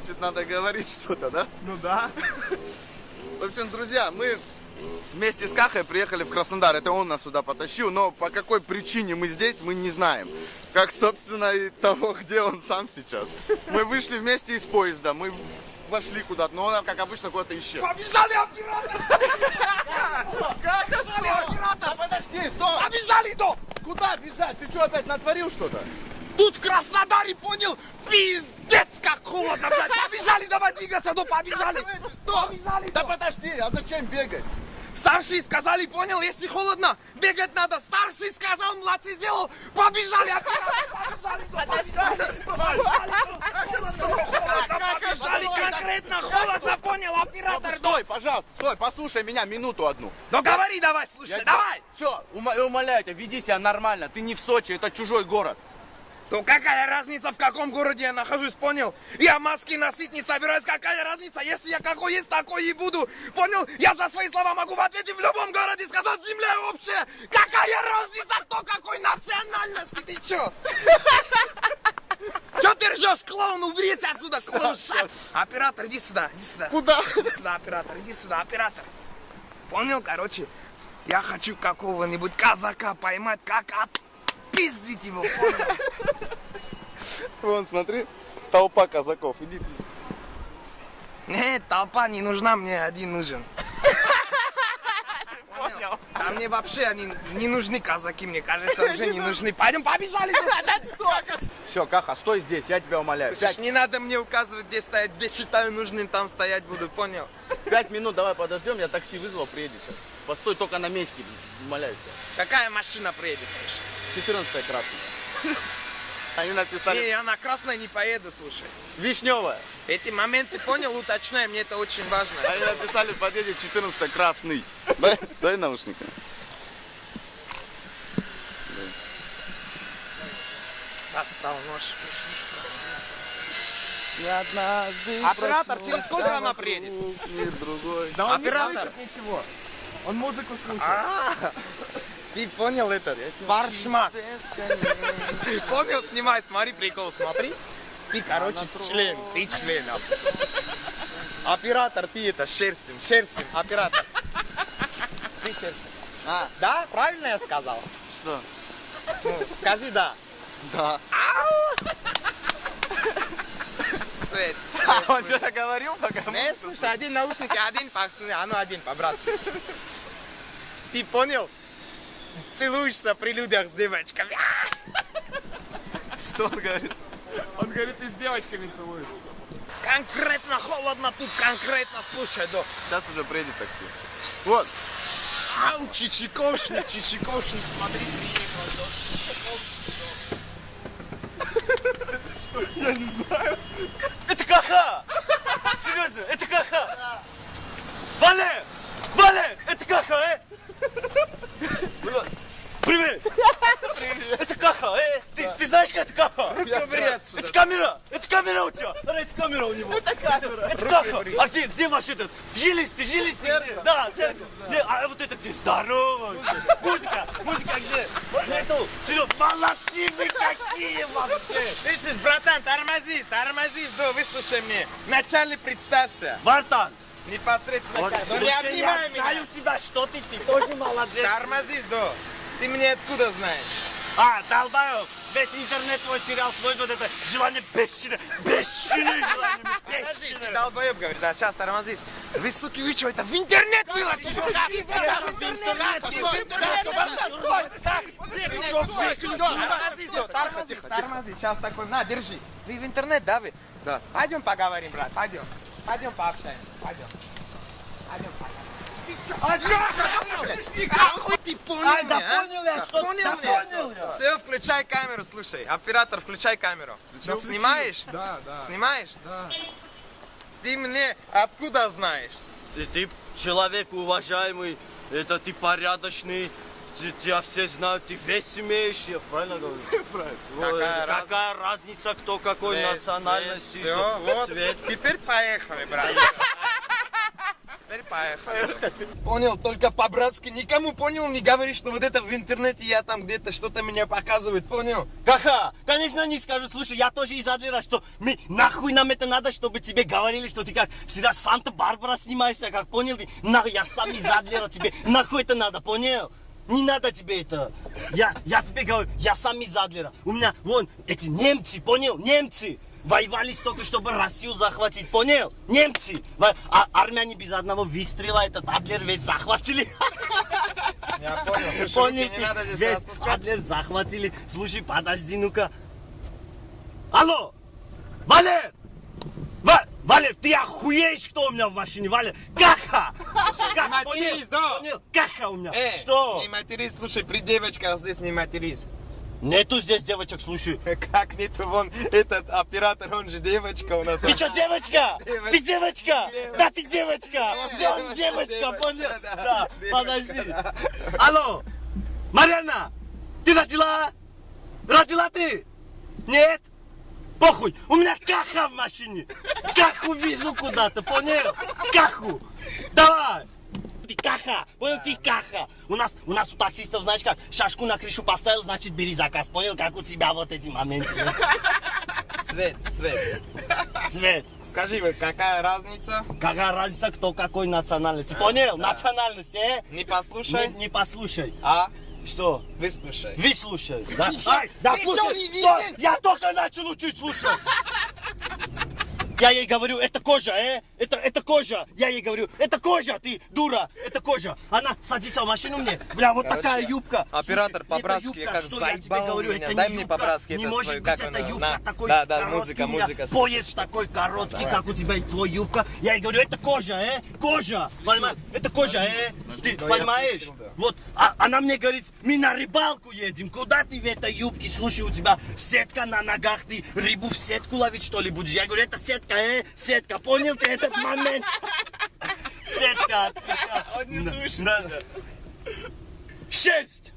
значит, надо говорить что-то, да? Ну да. В общем, друзья, мы вместе с Кахой приехали в Краснодар. Это он нас сюда потащил, но по какой причине мы здесь, мы не знаем. Как, собственно, и того, где он сам сейчас. Мы вышли вместе из поезда, мы вошли куда-то, но он, как обычно, куда-то исчез. Побежали оператор! Как оператор? Подожди, стой! Побежали, до! Куда бежать? Ты что, опять натворил что-то? Тут в Краснодаре, понял, пиздец как холодно, блядь. Побежали, давай двигаться, ну побежали. Что? Побежали, Да подожди, а зачем бегать? Старшие сказали, понял, если холодно, бегать надо. Старший сказал, младший сделал. Побежали, оператор, побежали, конкретно холодно, понял, оператор. Стой, пожалуйста, стой, послушай меня минуту одну. Ну говори давай, слушай, давай. Все, умоляю тебя, веди себя нормально. Ты не в Сочи, это чужой город. То какая разница, в каком городе я нахожусь, понял? Я маски носить не собираюсь, какая разница? Если я какой есть, такой и буду, понял? Я за свои слова могу в ответе в любом городе сказать, земля общая. Какая разница, кто какой национальности, ты чё? Чё ты ржешь, клоун, уберись отсюда, клоун. Оператор, иди сюда, иди сюда. Куда? Иди сюда, оператор, иди сюда, оператор. Понял, короче, я хочу какого-нибудь казака поймать, как отпиздить его, понял? Вон, смотри, толпа казаков, иди пизди. Нет, толпа не нужна, мне один нужен. Понял. А мне вообще они не нужны, казаки, мне кажется, уже не нужны. Пойдем, побежали. Все, Каха, стой здесь, я тебя умоляю. Не надо мне указывать, где стоять, где считаю нужным, там стоять буду, понял? 5 минут давай подождем, я такси вызвал, приедешь. Постой только на месте, умоляю тебя. Какая машина приедет, слушай? 14-я красная. Они написали... Не, я на красной не поеду, слушай. Вишневая. Эти моменты, понял, уточняй, мне это очень важно. Они написали, подъедет 14-й красный. Дай наушники. Достал нож. Не однажды. Оператор, через сколько она приедет? Мир другой. Да он Оператор. не слышит ничего. Он музыку слушает. Ты понял это? Фаршмак. Понял? Снимай, смотри, прикол, смотри. Ты, короче, член, ты член. Оператор, ты это, шерстим, оператор. Ты шерстим. Да? Правильно я сказал? Что? Ну, скажи да. Да. Цвет. Он что-то говорил пока? Не, слушай, один наушник, один паксуны, а ну один по-братски. Ты понял? Целуешься при людях с девочками. Что он говорит? Он говорит, ты с девочками целуешь. Конкретно холодно тут, конкретно, слушай, да. Сейчас уже приедет такси. Вот. Ау, чичикошник, смотри, приехал, Что, я не знаю. Это Каха! Серьезно, это Каха! Валек! Это Каха, Привет! Это Каха, Ты знаешь, как это Каха? Руки убери отсюда. Это камера у тебя! Это камера у него! Это Каха! А где ваш этот? Жилист ты где? Да, церковь! А вот это где? Здорово! Музыка где? Нету! Серег, молодцы вы какие вообще! Слышишь, братан, тормози, да, выслушай мне. Вначале представься. Вартан! Непосредственно. Ну не обнимай Я меня. знаю тебя, что ты тоже молодец! Тормози, да. Ты меня откуда знаешь? Долбаев! Весь интернет твой сериал свой, вот это желание бесчинное желание Подожди, ты долбоеб, говорит, да, сейчас тормозись. Вы, суки, вы что, это в интернет выложили? Тормози, сейчас такой, на, держи. Вы в интернет, да, вы? Да. Пойдем поговорим, брат, пойдем. Пойдем пообщаемся, пойдем. Пойдем поговорим. Охуй ты понял меня, понял я, что понял меня? Все, включай камеру, слушай. Оператор, включай камеру. Снимаешь? Да. Снимаешь? Да. Ты мне откуда знаешь? Ты человек уважаемый, это ты порядочный, тебя все знают, ты весь умеешь, я правильно говорю? Правильно. Какая разница, кто какой национальности, Все, вот. цвет. Теперь поехали, брат. Теперь поехали. Понял, только по-братски. Никому, понял, не говори, что вот это в интернете я там где-то что-то меня показывает, понял? Ха-ха, конечно не скажут. Слушай, я тоже из Адлера, что нахуй нам это надо, чтобы тебе говорили, что ты как всегда Санта-Барбара снимаешься, как понял ты? Нахуй, я сам из Адлера, тебе нахуй это надо, понял? Не надо тебе это. Я тебе говорю, я сам из Адлера. У меня вон эти немцы, понял? Немцы. Воевали столько, чтобы Россию захватить, понял? Немцы. А армяне без одного выстрела этот Адлер весь захватили. Я понял. Слушай, Понял, руки не надо здесь весь распускать. Адлер захватили. Слушай, подожди, ну-ка. Алло! Валер! Валер, ты охуеешь, кто у меня в машине, Валер? Каха! Каха, матерись, да? понял? Каха у меня. Что? Что? Не матерись, слушай, при девочках здесь не матерись. Нету здесь девочек, слушай. Как нету, вон этот оператор, он же девочка у нас. Ты что, девочка? Девочка. Ты девочка? Да, ты девочка. Да, он девочка, понял? Да, подожди. Алло, Марьяна, ты родила? Родила ты? Нет? Похуй, у меня каха в машине. Каху везу куда-то, понял? Каху. Давай. Ты каха, понял, ты каха. У нас у таксистов, знаешь как, шашку на крышу поставил, значит бери заказ, понял, как у тебя вот эти моменты. Цвет. Цвет. Скажи, вот какая разница? Какая разница, кто какой национальности, понял? Национальность, Не послушай, Не послушай. а Что? выслушай. Выслушай, да? Ай, да слушай, стой, я только начал учить, слушай. Я ей говорю, это кожа, это кожа. Я ей говорю, это кожа, ты дура, это кожа. Она садится в машину мне, бля, вот Короче, такая юбка. оператор, Слушай, по-братски, эта юбка, как что я тебе заебал говорю, меня. это Дай не мне юбка, по-братски не это может свою, быть, как это она, юбка на. такой Да, короткий, музыка, у меня слушай. пояс такой короткий, как у тебя и твой юбка. Я ей говорю, это кожа, кожа, понимаешь? Это кожа, ты понимаешь? Вот, она мне говорит, мы на рыбалку едем, куда ты в этой юбке? Слушай, у тебя сетка на ногах, ты рыбу в сетку ловить, что ли, будешь? Я говорю, это сетка, сетка, понял ты этот момент? Сетка, Он не слышит да. тебя. Шерсть!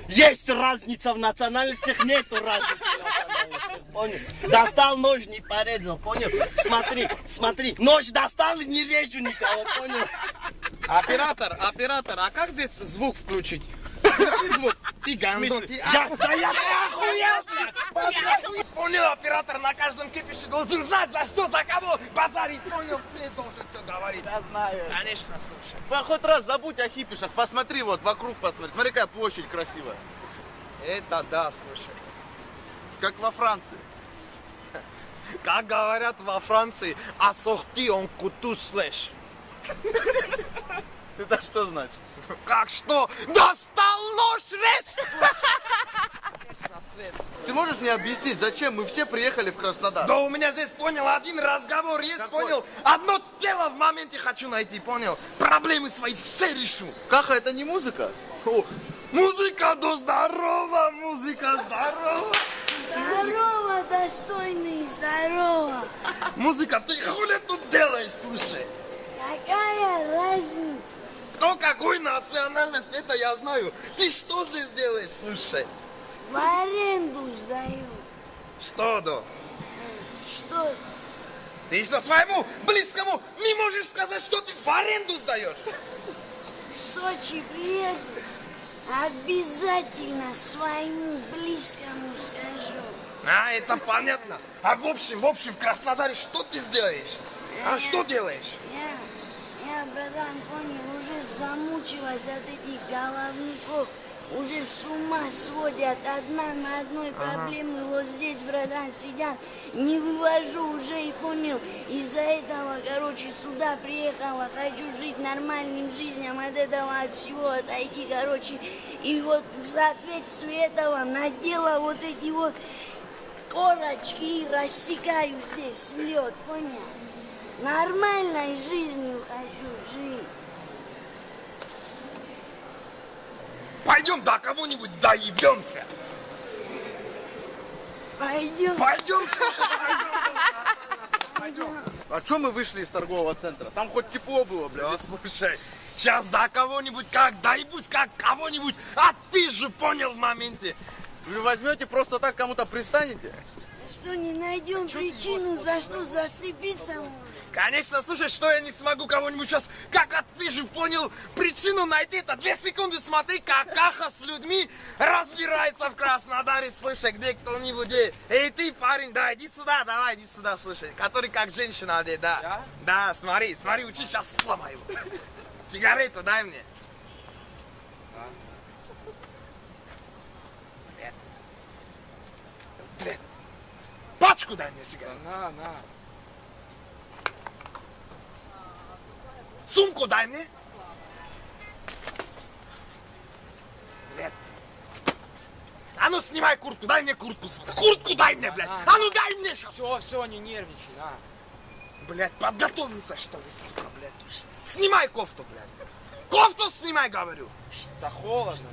Есть разница в национальностях, нету разницы в национальностях, понял? Достал нож, не порезал, понял? Смотри, нож достал и не режу никого, понял? Оператор, а как здесь звук включить? Включи звук. Ты гандон, ты Я охуел, блядь! понял, оператор на каждом кипише должен знать, за что, за кого базарить, понял, цвет должен все говорить. Я знаю. Конечно, слушай. Хоть раз забудь о хипишах, посмотри вот вокруг, посмотри. Смотри, какая площадь красивая. Это да, слушай. Как во Франции. Как говорят во Франции, ассорти он куту слэш. Это что значит? Как что? Достал нож, режь! Ты можешь мне объяснить, зачем мы все приехали в Краснодар? Да у меня здесь, понял, один разговор есть, Какой? понял? Одно дело в моменте хочу найти, понял? Проблемы свои все решу. Каха, это не музыка? О, музыка, да здорово, музыка, здорово. Здорово, достойный, здорово. Музыка, ты хули тут делаешь, слушай? Какая разница? Кто какой национальность, это я знаю. Ты что здесь делаешь, слушай? В аренду сдаю. Что, да? Что? Ты что, своему близкому не можешь сказать, что ты в аренду сдаешь? В Сочи приеду. Обязательно своему близкому скажу. А, это понятно. А в общем, в Краснодаре что ты сделаешь? А что делаешь? Я, братан, понял, уже замучилась от этих головников. Уже с ума сводят одна на одной проблемы. Вот здесь, братан, сидят. Не вывожу уже и понял. Из-за этого, короче, сюда приехала. Хочу жить нормальным жизнью. От этого, от всего отойти, короче. И вот в соответствии этого надела вот эти вот корочки и рассекаю здесь лед, понял? Нормальной жизнью хочу жить. Пойдем до кого-нибудь доебемся. Пойдем. Пойдем, слушай, пойдем. А чё мы вышли из торгового центра? Там хоть тепло было, блядь. Да, слушай, сейчас до кого-нибудь как доебусь, как кого-нибудь отпизжу, понял в моменте. Вы возьмете просто так кому-то пристанете? Что, не найдем причину, за что зацепиться можно? Конечно, слушай, что я не смогу кого-нибудь сейчас, как отвижу, понял, причину найти, это 2 секунды смотри, как Каха с людьми разбирается в Краснодаре, слушай, где кто-нибудь, эй, ты, парень, да, иди сюда, давай, иди сюда, слушай, который как женщина одет, да. Я? Да, смотри, учи, сейчас сломаю его. Сигарету дай мне. Блин. Пачку дай мне сигарет. На. Сумку дай мне. Блядь. А ну снимай куртку, дай мне куртку. Куртку дай мне, блядь. А ну дай мне сейчас. Все, не нервничай, на. Блядь, подготовился, что ли, сука, блядь. Снимай кофту, блядь. Кофту снимай, говорю. Да холодно.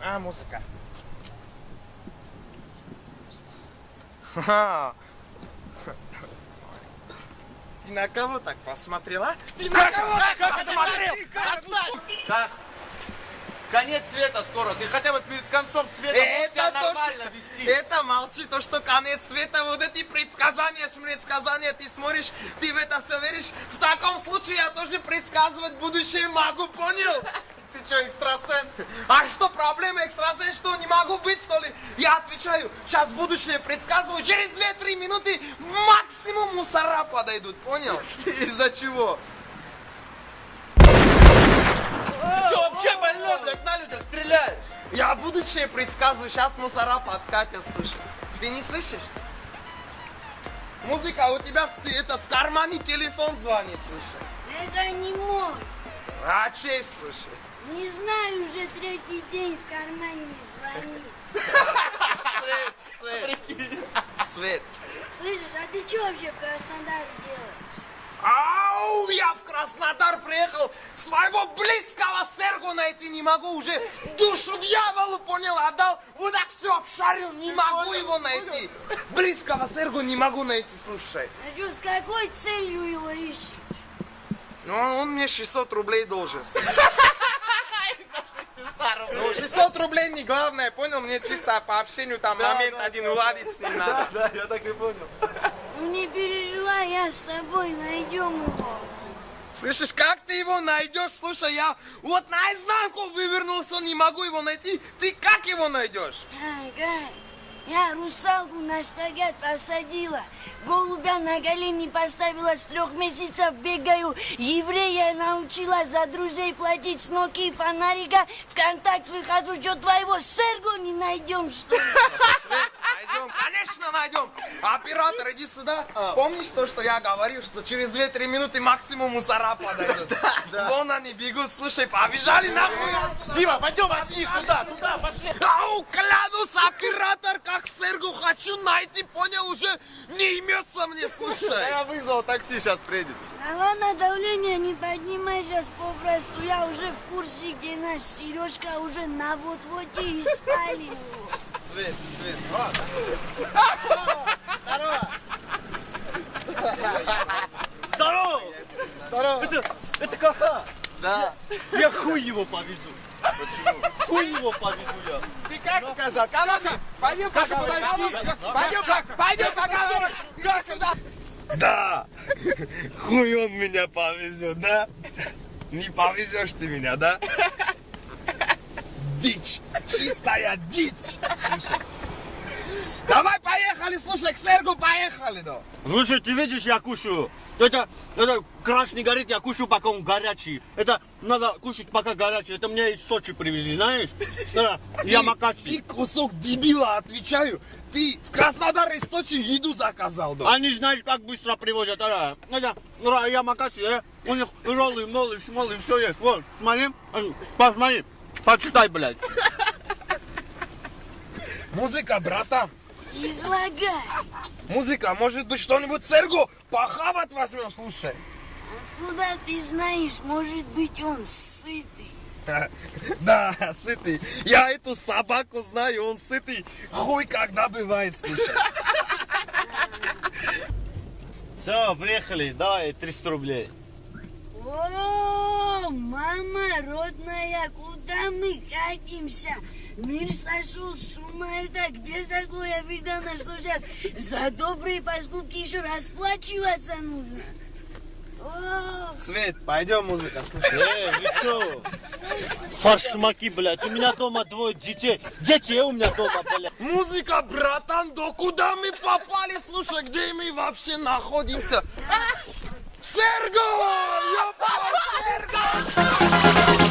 А, музыка. Ха-ха. Ты на кого так посмотрел, а? Ты на кого так посмотрел? Так, конец света скоро. Ты хотя бы перед концом света можешь себя нормально вести. Это молчи, то, что конец света, вот эти предсказания, ты смотришь, ты в это все веришь. В таком случае я тоже предсказывать будущее могу, понял? Ты что, экстрасенс? А что, проблема экстрасенс, что не могу быть, что ли? Я отвечаю, сейчас будущее предсказываю, через 2-3 минуты максимум мусора подойдут, понял? Из-за чего? Ты что, вообще больной, блядь, на людях стреляешь? Я будущее предсказываю, сейчас мусора подкатят, слушай. Ты не слышишь? Музыка, у тебя в кармане телефон звонит, слушай. Это не мой. А чей, слушай? Не знаю, уже 3-й день в кармане звонит. Свет. Слышишь, а ты что вообще в Краснодаре делаешь? Ау, я в Краснодар приехал, своего близкого Сергу найти не могу, уже душу дьяволу, понял, отдал, вот так все обшарил, не могу его найти. Близкого Сергу не могу найти, слушай. А что, с какой целью его ищешь? Ну, он мне 600 рублей должен. 600 рублей не главное, понял? Мне чисто по общению там момент один уладить с ним надо. Да, я так и понял. Ну не переживай, я с тобой найдем его. Слышишь, как ты его найдешь? Слушай, я вот наизнанку вывернулся, не могу его найти. Ты как его найдешь? Ага, я русалку на шпагат посадила, голубя на колени поставила, с 3 месяцев бегаю, еврея научила за друзей платить с Nokia фонарика, в контакт выхожу, что твоего Сергу не найдем, что ли? Найдем, конечно найдем. Оператор, иди сюда. Помнишь то, что я говорил, что через 2-3 минуты максимум мусора подойдут? Вон они бегут, слушай, побежали нахуй. Дима, пойдем от них туда пошли. Ау, клянусь, оператор, как Сергу хочу найти, понял, уже не имется мне, слушай. Я вызвал такси, сейчас приедет. А ладно, давление не поднимай сейчас попросту, я уже в курсе, где наш Сережка, уже на вот-воте и спалил его. Свет. Здорово! Это Каха! Да. Я хуй его повезу! Почему? Хуй его повезу я! Ты как сказал? Каха, пойдем поговорим. Пойдем поговорим. Иди сюда. Да, хуй он меня повезет, да? Не повезешь ты меня, да? Дичь, чистая дичь. Слушай. Давай поехали, слушай, к Сергу поехали, да. Слушай, ты видишь, я кушаю. Это красный горит, я кушаю, пока он горячий. Это надо кушать, пока горячий. Это мне из Сочи привезли, знаешь? Да, ямакаси. Ты кусок дебила, отвечаю. Ты в Краснодар из Сочи еду заказал, да? Они знаешь, как быстро привозят. Это ямакаси, у них роллы, молы, все есть. Вот, смотри, посмотри, почитай, блядь. Музыка, братан. Излагай. Музыка, может быть, что-нибудь Сергу похавать возьмем, слушай. Откуда ты знаешь, может быть, он сытый? Да, сытый. Я эту собаку знаю, он сытый. Хуй когда бывает, слушай. Все, приехали, давай 300 рублей. О, мама родная, куда мы катимся? Мир сошел с ума, это где такое видано, что сейчас за добрые поступки еще расплачиваться нужно? О, Свет, пойдем музыка слушать. Вы что? Фаршмаки, блядь, у меня дома 2 детей. Дети у меня дома, блядь. Музыка, братан, да куда мы попали? Слушай, где мы вообще находимся? Серго! Я Серго!